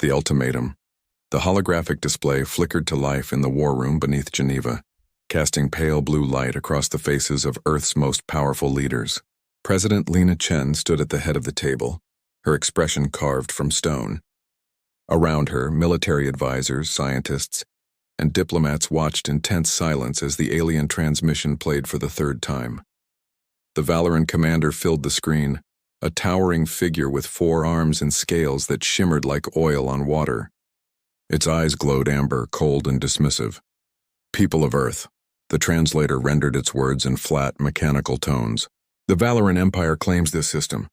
The ultimatum. The holographic display flickered to life in the war room beneath Geneva, casting pale blue light across the faces of Earth's most powerful leaders. President Lena Chen stood at the head of the table, her expression carved from stone. Around her, military advisors, scientists, and diplomats watched in tense silence as the alien transmission played for the third time. The Valoran commander filled the screen, a towering figure with 4 arms and scales that shimmered like oil on water. Its eyes glowed amber, cold and dismissive. "People of Earth," the translator rendered its words in flat, mechanical tones. "The Valoran Empire claims this system.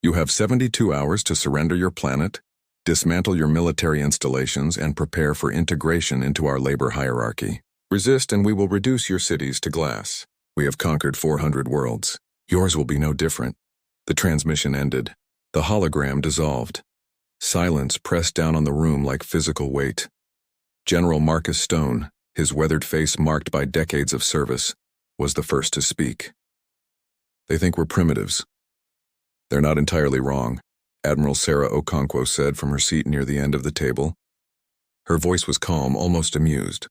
You have 72 hours to surrender your planet, dismantle your military installations, and prepare for integration into our labor hierarchy. Resist and we will reduce your cities to glass. We have conquered 400 worlds. Yours will be no different." The transmission ended. The hologram dissolved. Silence pressed down on the room like physical weight. General Marcus Stone, his weathered face marked by decades of service, was the first to speak. "They think we're primitives. They're not entirely wrong," Admiral Sarah Okonkwo said from her seat near the end of the table. Her voice was calm, almost amused.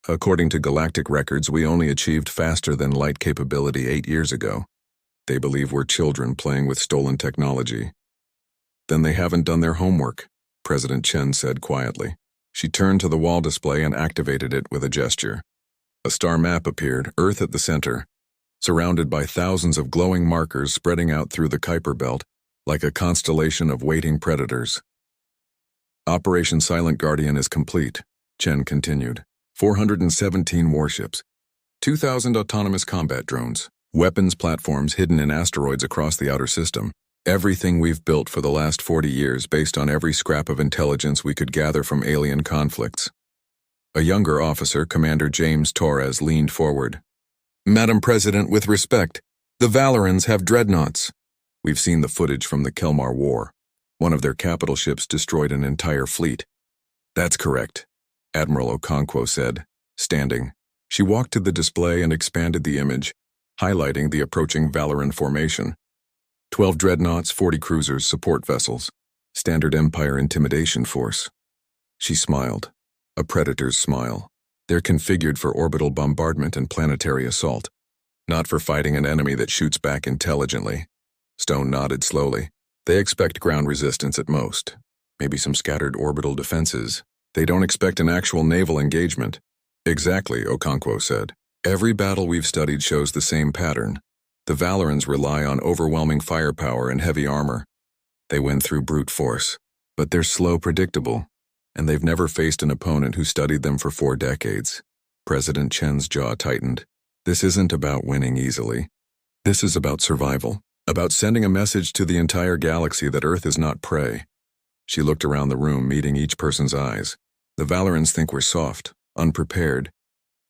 "According to galactic records, we only achieved faster-than-light capability 8 years ago. They believe we're children playing with stolen technology." "Then they haven't done their homework," President Chen said quietly. She turned to the wall display and activated it with a gesture. A star map appeared, Earth at the center, surrounded by thousands of glowing markers spreading out through the Kuiper Belt like a constellation of waiting predators. "Operation Silent Guardian is complete," Chen continued. 417 warships, 2,000 autonomous combat drones, weapons platforms hidden in asteroids across the outer system. Everything we've built for the last 40 years based on every scrap of intelligence we could gather from alien conflicts. A younger officer, Commander James Torres, leaned forward. "Madam President, with respect, the Valorans have dreadnoughts. We've seen the footage from the Kelmar War. One of their capital ships destroyed an entire fleet." "That's correct," Admiral Okonkwo said, standing. She walked to the display and expanded the image, highlighting the approaching Valoran formation. 12 dreadnoughts, 40 cruisers, support vessels. Standard Empire intimidation force. She smiled. A predator's smile. They're configured for orbital bombardment and planetary assault, not for fighting an enemy that shoots back intelligently. Stone nodded slowly. They expect ground resistance at most. Maybe some scattered orbital defenses. They don't expect an actual naval engagement. "Exactly," Okonkwo said. "Every battle we've studied shows the same pattern. The Valorans rely on overwhelming firepower and heavy armor. They win through brute force. But they're slow, predictable, and they've never faced an opponent who studied them for 4 decades. President Chen's jaw tightened. This isn't about winning easily. This is about survival, about sending a message to the entire galaxy that Earth is not prey. She looked around the room, meeting each person's eyes. The Valorans think we're soft, unprepared.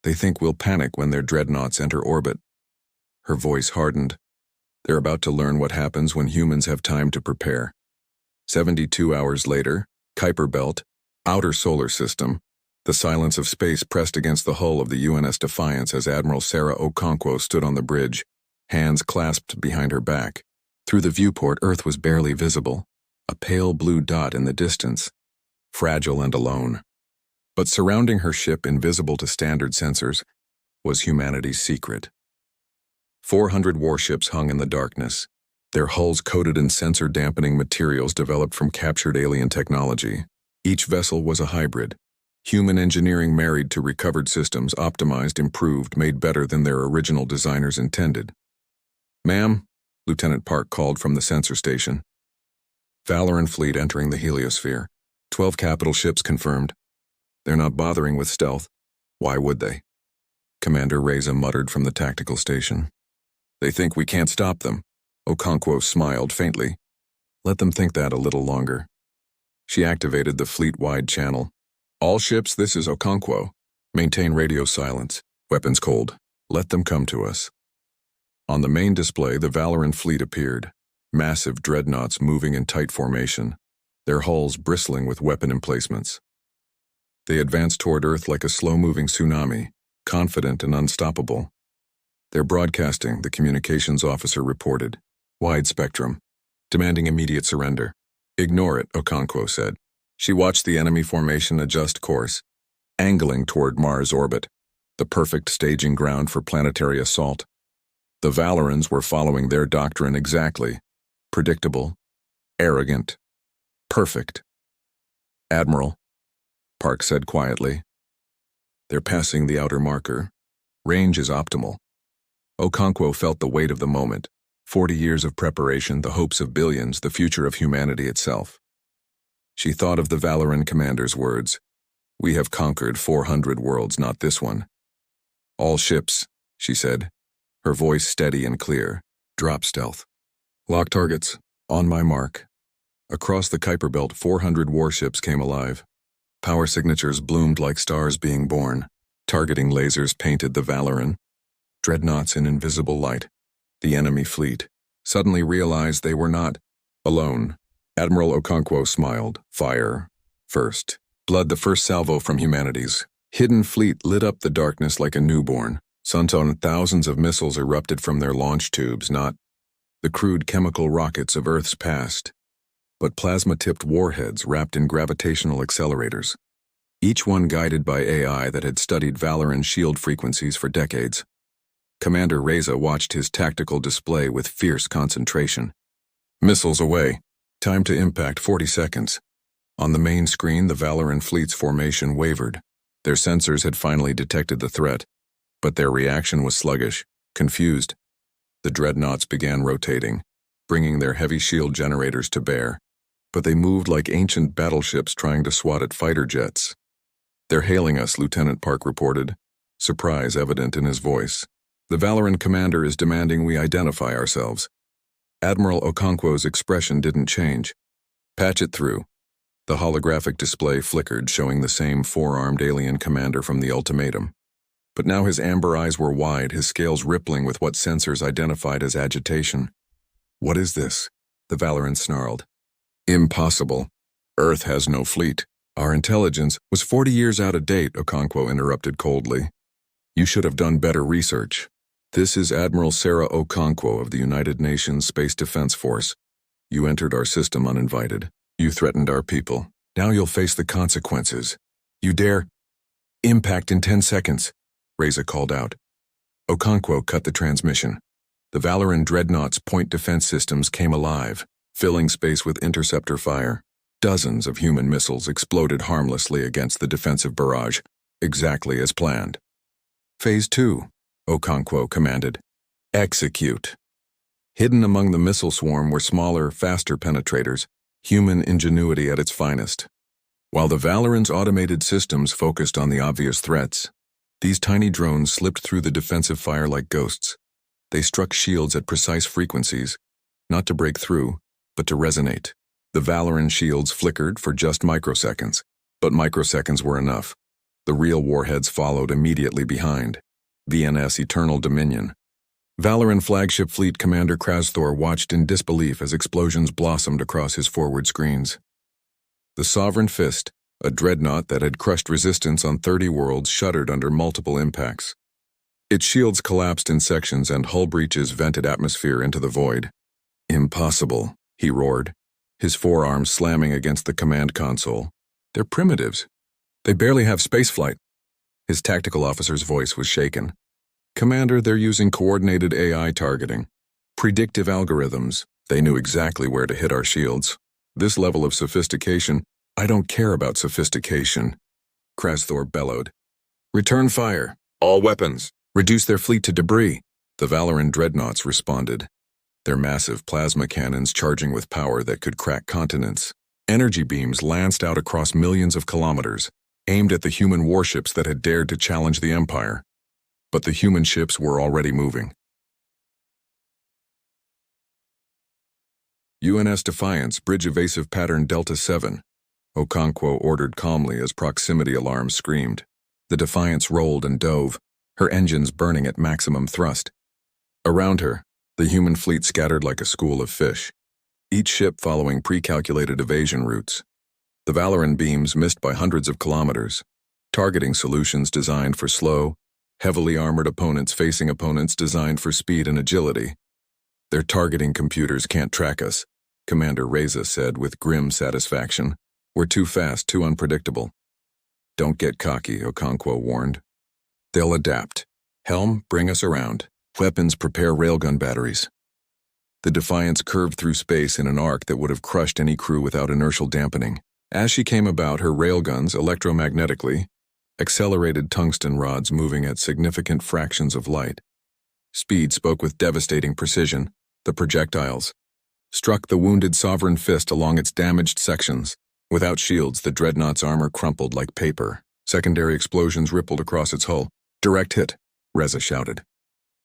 They think we'll panic when their dreadnoughts enter orbit. Her voice hardened. They're about to learn what happens when humans have time to prepare. 72 hours later, Kuiper Belt, outer solar system. The silence of space pressed against the hull of the UNS Defiance as Admiral Sarah Okonkwo stood on the bridge, hands clasped behind her back. Through the viewport, Earth was barely visible, a pale blue dot in the distance, fragile and alone. But surrounding her ship, invisible to standard sensors, was humanity's secret. 400 warships hung in the darkness, their hulls coated in sensor-dampening materials developed from captured alien technology. Each vessel was a hybrid, human engineering married to recovered systems, optimized, improved, made better than their original designers intended. "Ma'am," Lieutenant Park called from the sensor station. "Valoran fleet entering the heliosphere. 12 capital ships confirmed. They're not bothering with stealth. Why would they?" Commander Reza muttered from the tactical station. "They think we can't stop them." Okonkwo smiled faintly. "Let them think that a little longer." She activated the fleet-wide channel. "All ships, this is Okonkwo. Maintain radio silence. Weapons cold. Let them come to us." On the main display, the Valoran fleet appeared, massive dreadnoughts moving in tight formation, their hulls bristling with weapon emplacements. They advanced toward Earth like a slow-moving tsunami, confident and unstoppable. "They're broadcasting," the communications officer reported. "Wide spectrum, demanding immediate surrender." "Ignore it," Okonkwo said. She watched the enemy formation adjust course, angling toward Mars' orbit, the perfect staging ground for planetary assault. The Valorans were following their doctrine exactly. Predictable, arrogant, perfect. "Admiral," Park said quietly. "They're passing the outer marker. Range is optimal." Okonkwo felt the weight of the moment. 40 years of preparation, the hopes of billions, the future of humanity itself. She thought of the Valoran commander's words. "We have conquered 400 worlds, not this one." "All ships," she said, her voice steady and clear. "Drop stealth. Lock targets. On my mark." Across the Kuiper Belt, 400 warships came alive. Power signatures bloomed like stars being born. Targeting lasers painted the Valoran. Dreadnoughts in invisible light. The enemy fleet suddenly realized they were not alone. Admiral Okonkwo smiled. "Fire. First. Blood, the first salvo from humanity's hidden fleet, lit up the darkness like a newborn. Sunton, thousands of missiles erupted from their launch tubes, not the crude chemical rockets of Earth's past, but plasma-tipped warheads wrapped in gravitational accelerators, each one guided by AI that had studied Valoran shield frequencies for decades. Commander Reza watched his tactical display with fierce concentration. Missiles away. Time to impact 40 seconds. On the main screen, the Valoran fleet's formation wavered. Their sensors had finally detected the threat, but their reaction was sluggish, confused. The dreadnoughts began rotating, bringing their heavy shield generators to bear, but they moved like ancient battleships trying to swat at fighter jets. "They're hailing us," Lieutenant Park reported, surprise evident in his voice. "The Valoran commander is demanding we identify ourselves." Admiral Okonkwo's expression didn't change. "Patch it through." The holographic display flickered, showing the same four-armed alien commander from the ultimatum. But now his amber eyes were wide, his scales rippling with what sensors identified as agitation. "What is this?" the Valoran snarled. "Impossible. Earth has no fleet." "Our intelligence was 40 years out of date," Okonkwo interrupted coldly. "You should have done better research. This is Admiral Sarah Okonkwo of the United Nations Space Defense Force. You entered our system uninvited. You threatened our people. Now you'll face the consequences. You dare impact in 10 seconds, Reza called out. Okonkwo cut the transmission. The Valoran dreadnought's point defense systems came alive, filling space with interceptor fire. Dozens of human missiles exploded harmlessly against the defensive barrage, exactly as planned. Phase 2, Okonkwo commanded. Execute. Hidden among the missile swarm were smaller, faster penetrators, human ingenuity at its finest. While the Valorans' automated systems focused on the obvious threats, these tiny drones slipped through the defensive fire like ghosts. They struck shields at precise frequencies, not to break through, but to resonate. The Valoran shields flickered for just microseconds, but microseconds were enough. The real warheads followed immediately behind. VNS Eternal Dominion. Valoran flagship fleet commander Krasthor watched in disbelief as explosions blossomed across his forward screens. The Sovereign Fist, a dreadnought that had crushed resistance on 30 worlds, shuddered under multiple impacts. Its shields collapsed in sections and hull breaches vented atmosphere into the void. Impossible, he roared, his forearms slamming against the command console. They're primitives. They barely have spaceflight. His tactical officer's voice was shaken. Commander, they're using coordinated AI targeting. Predictive algorithms. They knew exactly where to hit our shields. This level of sophistication, I don't care about sophistication, Krasthor bellowed. Return fire. All weapons. Reduce their fleet to debris. The Valoran dreadnoughts responded, their massive plasma cannons charging with power that could crack continents. Energy beams lanced out across millions of kilometers, aimed at the human warships that had dared to challenge the Empire. But the human ships were already moving. UNS Defiance, bridge evasive pattern Delta 7, Okonkwo ordered calmly as proximity alarms screamed. The Defiance rolled and dove, her engines burning at maximum thrust. Around her, the human fleet scattered like a school of fish, each ship following pre-calculated evasion routes. The Valoran beams missed by hundreds of kilometers, targeting solutions designed for slow, heavily armored opponents facing opponents designed for speed and agility. Their targeting computers can't track us, Commander Reza said with grim satisfaction. We're too fast, too unpredictable. Don't get cocky, Okonkwo warned. They'll adapt. Helm, bring us around. Weapons, prepare railgun batteries. The Defiance curved through space in an arc that would have crushed any crew without inertial dampening. As she came about, her railguns, electromagnetically, accelerated tungsten rods moving at significant fractions of light. Speed spoke with devastating precision. The projectiles struck the wounded Sovereign Fist along its damaged sections. Without shields, the Dreadnought's armor crumpled like paper. Secondary explosions rippled across its hull. Direct hit, Reza shouted.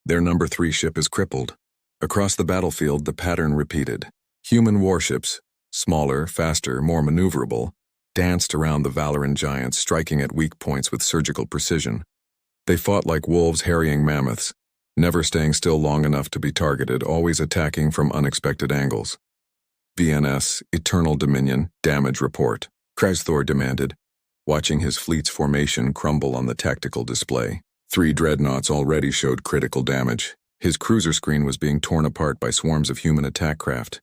Their number 3 ship is crippled. Across the battlefield, the pattern repeated. Human warships, smaller, faster, more maneuverable, danced around the Valoran giants, striking at weak points with surgical precision. They fought like wolves harrying mammoths, never staying still long enough to be targeted, always attacking from unexpected angles. VNS, Eternal Dominion, damage report, Krasthor demanded, watching his fleet's formation crumble on the tactical display. 3 dreadnoughts already showed critical damage. His cruiser screen was being torn apart by swarms of human attack craft.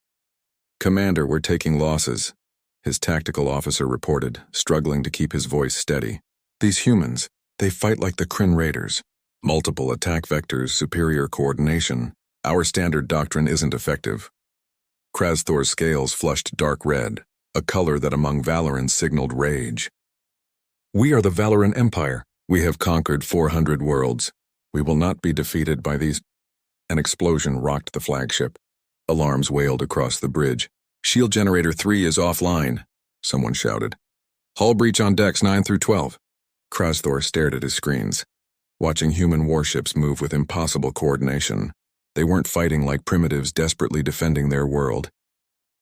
Commander, we're taking losses, his tactical officer reported, struggling to keep his voice steady. These humans, they fight like the Kryn Raiders. Multiple attack vectors, superior coordination. Our standard doctrine isn't effective. Krasthor's scales flushed dark red, a color that among Valorans signaled rage. We are the Valoran Empire. We have conquered 400 worlds. We will not be defeated by these. An explosion rocked the flagship. Alarms wailed across the bridge. Shield Generator 3 is offline, someone shouted. Hull breach on decks 9 through 12. Krasthor stared at his screens, watching human warships move with impossible coordination. They weren't fighting like primitives desperately defending their world.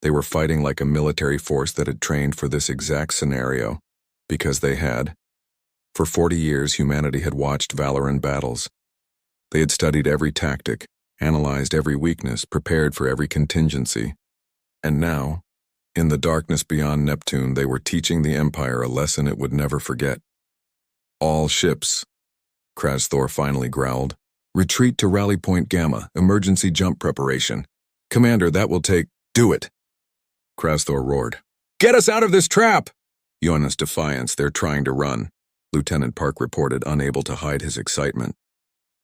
They were fighting like a military force that had trained for this exact scenario, because they had. For 40 years, humanity had watched Valoran battles. They had studied every tactic, analyzed every weakness, prepared for every contingency. And now, in the darkness beyond Neptune, they were teaching the Empire a lesson it would never forget. All ships, Krasthor finally growled. Retreat to Rally Point Gamma, emergency jump preparation. Commander, that will take. Do it! Krasthor roared. Get us out of this trap! Yona's Defiance, they're trying to run, Lieutenant Park reported, unable to hide his excitement.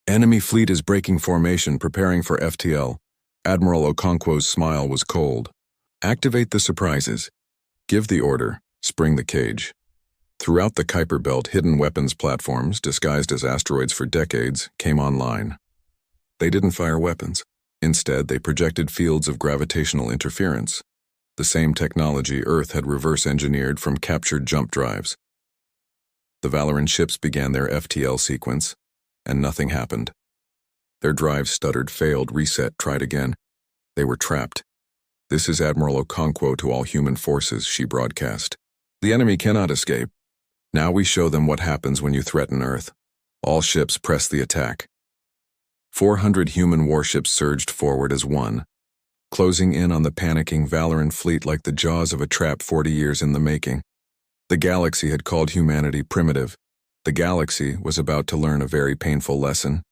Enemy fleet is breaking formation, preparing for FTL. Admiral Okonkwo's smile was cold. Activate the surprises. Give the order. Spring the cage. Throughout the Kuiper Belt, hidden weapons platforms, disguised as asteroids for decades, came online. They didn't fire weapons. Instead, they projected fields of gravitational interference, the same technology Earth had reverse-engineered from captured jump drives. The Valoran ships began their FTL sequence, and nothing happened. Their drives stuttered, failed, reset, tried again. They were trapped. This is Admiral Okonkwo to all human forces, she broadcast. The enemy cannot escape. Now we show them what happens when you threaten Earth. All ships press the attack. 400 human warships surged forward as one, closing in on the panicking Valoran fleet like the jaws of a trap 40 years in the making. The galaxy had called humanity primitive. The galaxy was about to learn a very painful lesson.